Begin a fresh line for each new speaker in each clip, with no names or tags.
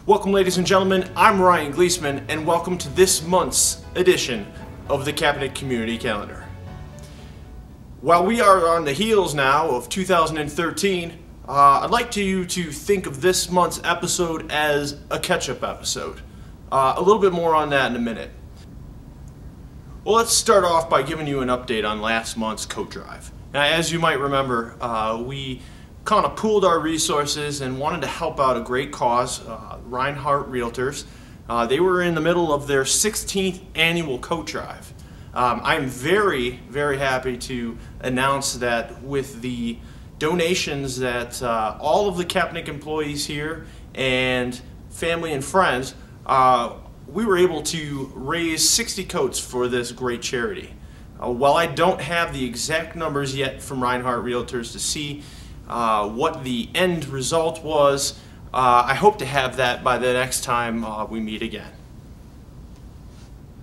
Welcome, ladies and gentlemen, I'm Ryan Gleesman, and welcome to this month's edition of the Kapnick Community Calendar. While we are on the heels now of 2013, I'd like you to think of this month's episode as a catch-up episode. A little bit more on that in a minute. Well, let's start off by giving you an update on last month's coat drive. Now, as you might remember, we kind of pooled our resources and wanted to help out a great cause, Reinhardt Realtors. They were in the middle of their 16th annual coat drive. I'm very, very happy to announce that with the donations that all of the Kapnick employees here and family and friends, we were able to raise 60 coats for this great charity. While I don't have the exact numbers yet from Reinhardt Realtors to see what the end result was, I hope to have that by the next time we meet again.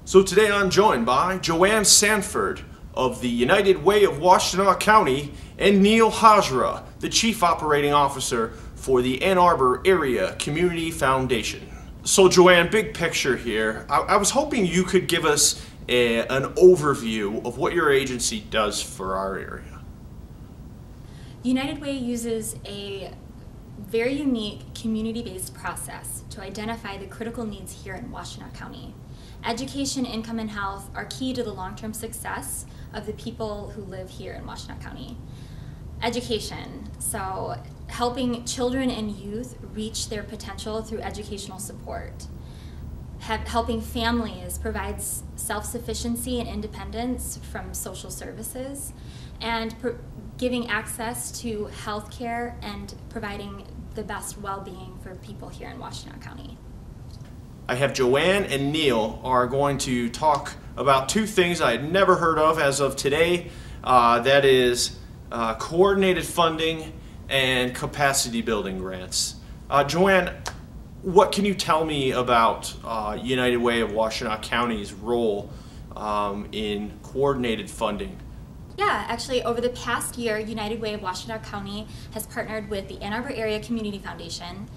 So today I'm joined by Joanne Sanford of the United Way of Washtenaw County and Neil Hajra, the Chief Operating Officer for the Ann Arbor Area Community Foundation. So Joanne, big picture here. I was hoping you could give us an overview of what your agency does for our area.
United Way uses a very unique community-based process to identify the critical needs here in Washtenaw County. Education, income, and health are key to the long-term success of the people who live here in Washtenaw County. Education, so helping children and youth reach their potential through educational support. Helping families provide self-sufficiency and independence from social services, and giving access to health care and providing the best well-being for people here in Washtenaw County.
I have Joanne and Neil are going to talk about two things I had never heard of as of today. That is coordinated funding and capacity building grants. Joanne, what can you tell me about United Way of Washtenaw County's role in coordinated funding?
Yeah, actually over the past year, United Way of Washtenaw County has partnered with the Ann Arbor Area Community Foundation,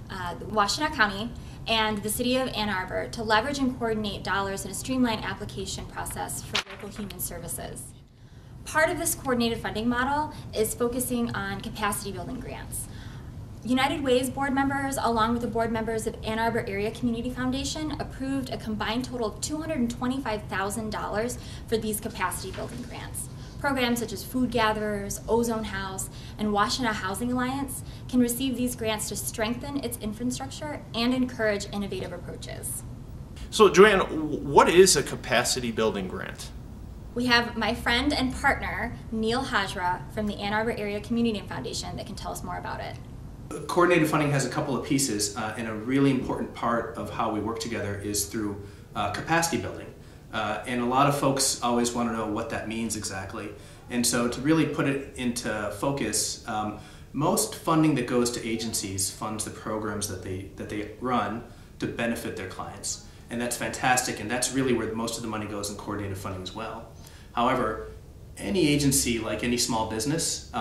Washtenaw County, and the City of Ann Arbor to leverage and coordinate dollars in a streamlined application process for local human services. Part of this coordinated funding model is focusing on capacity building grants. United Way's board members, along with the board members of Ann Arbor Area Community Foundation, approved a combined total of $225,000 for these capacity building grants. Programs such as Food Gatherers, Ozone House, and Washtenaw Housing Alliance can receive these grants to strengthen its infrastructure and encourage innovative approaches.
So Joanne, what is a capacity building grant?
We have my friend and partner, Neil Hajra from the Ann Arbor Area Community Foundation that can tell us more about it.
Coordinated funding has a couple of pieces, and a really important part of how we work together is through capacity building. And a lot of folks always want to know what that means exactly. And so to really put it into focus, most funding that goes to agencies funds the programs that they run to benefit their clients. And that's fantastic, and that's really where most of the money goes in coordinated funding as well. However, any agency, like any small business,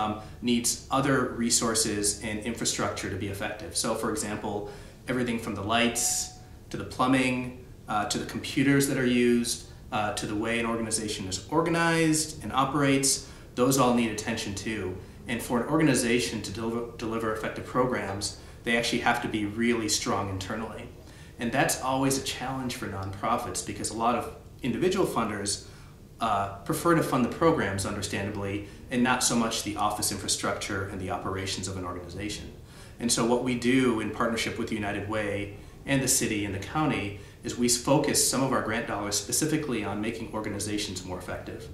needs other resources and infrastructure to be effective. So for example, everything from the lights, to the plumbing, to the computers that are used, to the way an organization is organized and operates, those all need attention too. And for an organization to deliver effective programs, they actually have to be really strong internally. And that's always a challenge for nonprofits because a lot of individual funders prefer to fund the programs, understandably, and not so much the office infrastructure and the operations of an organization. And so what we do in partnership with United Way and the city and the county is we focus some of our grant dollars specifically on making organizations more effective.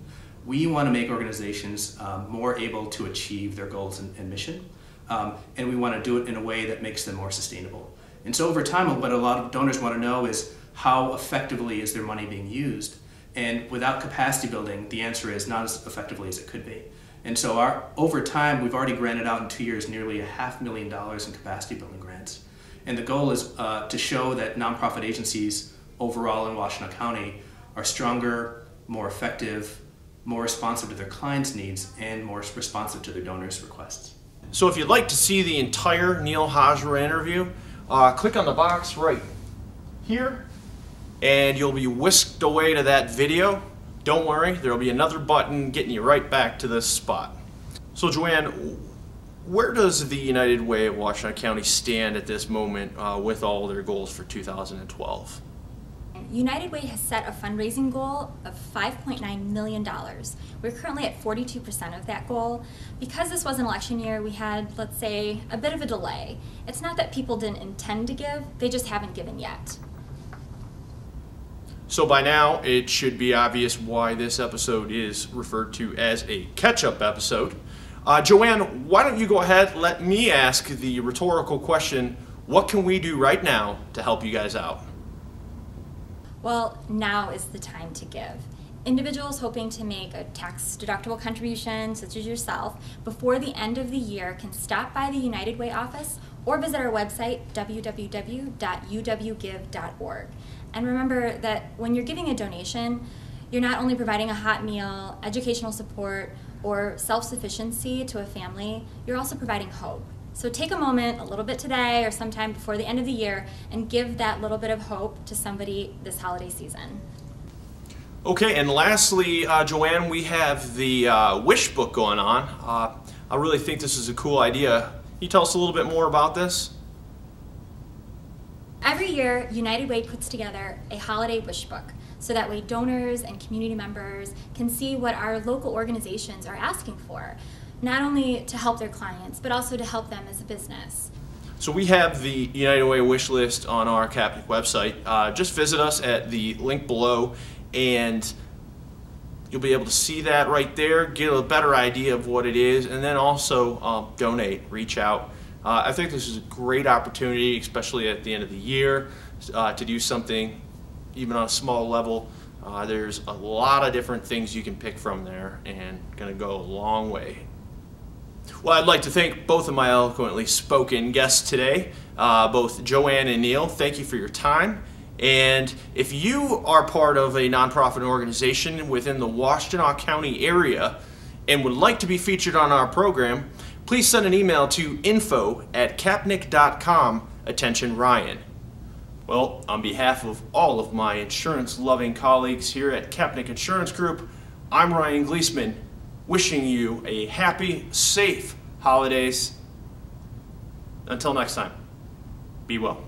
We want to make organizations more able to achieve their goals and mission, and we want to do it in a way that makes them more sustainable. And so over time, what a lot of donors want to know is how effectively is their money being used? And without capacity building, the answer is not as effectively as it could be. And so over time, we've already granted out in 2 years nearly $500,000 in capacity building grants. And the goal is to show that nonprofit agencies overall in Washtenaw County are stronger, more effective, more responsive to their clients' needs, and more responsive to their donors' requests.
So if you'd like to see the entire Neil Hajra interview, click on the box right here and you'll be whisked away to that video. Don't worry, there'll be another button getting you right back to this spot. So Joanne, where does the United Way of Washtenaw County stand at this moment with all their goals for 2012?
United Way has set a fundraising goal of $5.9 million. We're currently at 42% of that goal. Because this was an election year, we had, let's say, a bit of a delay. It's not that people didn't intend to give, they just haven't given yet.
So by now, it should be obvious why this episode is referred to as a catch-up episode. Joanne, why don't you go ahead, let me ask the rhetorical question, what can we do right now to help you guys out?
Well, now is the time to give. Individuals hoping to make a tax-deductible contribution, such as yourself, before the end of the year can stop by the United Way office or visit our website, www.uwgive.org. And remember that when you're giving a donation, you're not only providing a hot meal, educational support, or self-sufficiency to a family, you're also providing hope. So take a moment, a little bit today or sometime before the end of the year, and give that little bit of hope to somebody this holiday season.
Okay, and lastly, Joanne, we have the wish book going on. I really think this is a cool idea. Can you tell us a little bit more about this?
Every year, United Way puts together a holiday wish book so that way donors and community members can see what our local organizations are asking for, not only to help their clients, but also to help them as a business.
So we have the United Way wish list on our Kapnick website. Just visit us at the link below and you'll be able to see that right there, get a better idea of what it is, and then also donate, reach out. I think this is a great opportunity, especially at the end of the year, to do something even on a small level. There's a lot of different things you can pick from there and going to go a long way. Well, I'd like to thank both of my eloquently spoken guests today, both Joanne and Neil. Thank you for your time. And if you are part of a nonprofit organization within the Washtenaw County area and would like to be featured on our program, please send an email to info@kapnick.com, attention Ryan. Well, on behalf of all of my insurance-loving colleagues here at Kapnick Insurance Group, I'm Ryan Gleesman, wishing you a happy, safe holidays. Until next time, be well.